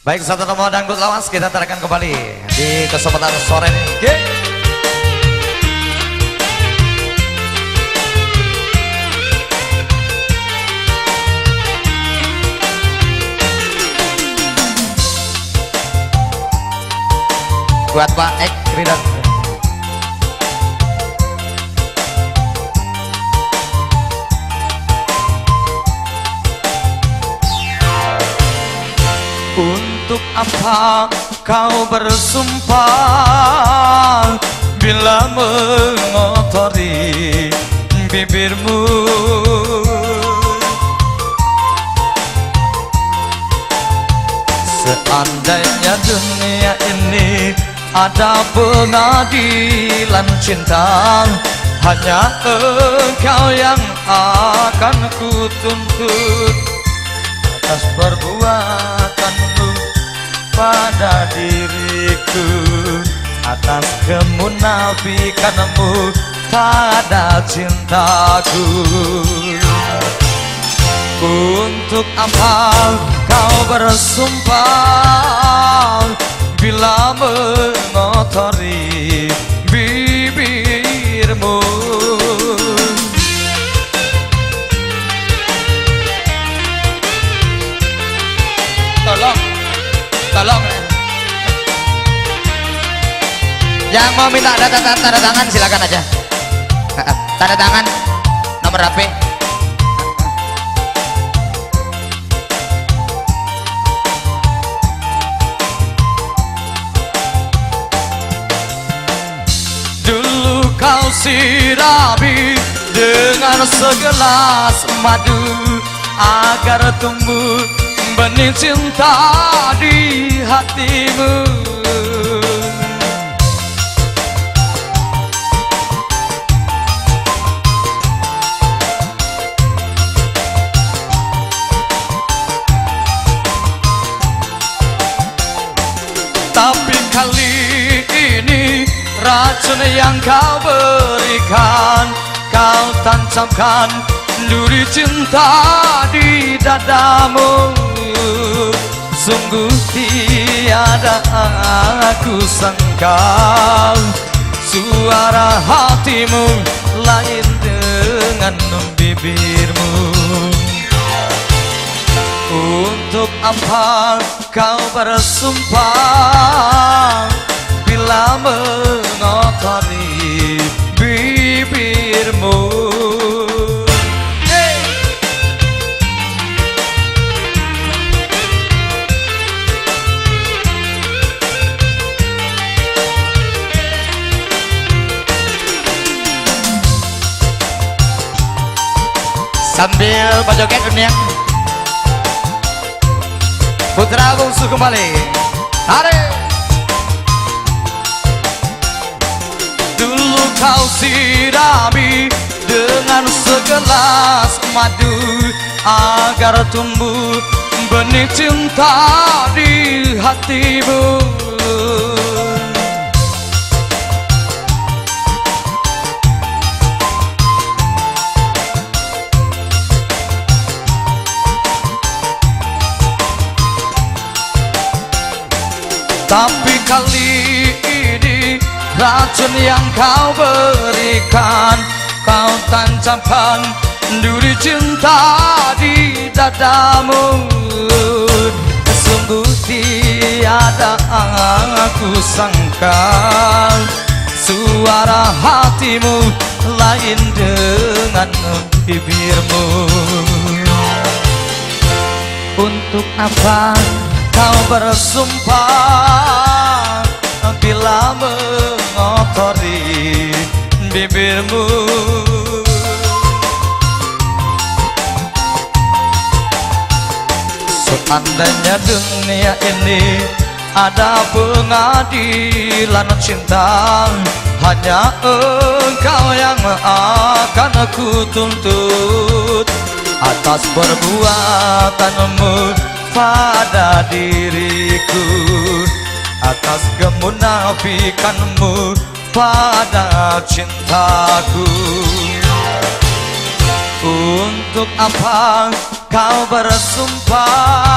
Baik, satu nomor dangdut lawas kita tarikan kembali di kesempatan sore ini. Buat Pak Ek Ridan. Untuk apa kau bersumpah bila mengotori bibirmu? Seandainya dunia ini ada pengadilan cinta, hanya engkau yang akan kutuntut atas perbuatanmu pada diriku, atas kemunafikanmu pada cintaku. Untuk apa kau bersumpah bila mengotori bibirmu? Tolong yang mau minta tanda tangan silakan aja. Tanda tangan nomor HP. Dulu kau sirami dengan segelas madu agar tumbuh benih cinta di hatimu. Tapi kali ini racun yang kau berikan, kau tancapkan duri cinta di dadamu. Sungguh tiada aku sangka suara hatimu lain dengan bibirmu. Untuk apa kau bersumpah bila mengotori bibirmu? Sambil berjoget dunia, putra bungsu kembali. Tarik. Dulu kau sirami dengan segelas madu agar tumbuh benih cinta di hatimu. Tapi kali ini racun yang kau berikan, kau tancapkan duri cinta di dadamu. Sungguh tiada aku sangka suara hatimu lain dengan bibirmu. Untuk apa kau bersumpah bila mengotori bibirmu? Seandainya dunia ini ada pengadilan cinta, hanya engkau yang akan aku tuntut atas perbuatanmu pada diriku, atas kemunafikanmu pada cintaku. Untuk apa kau bersumpah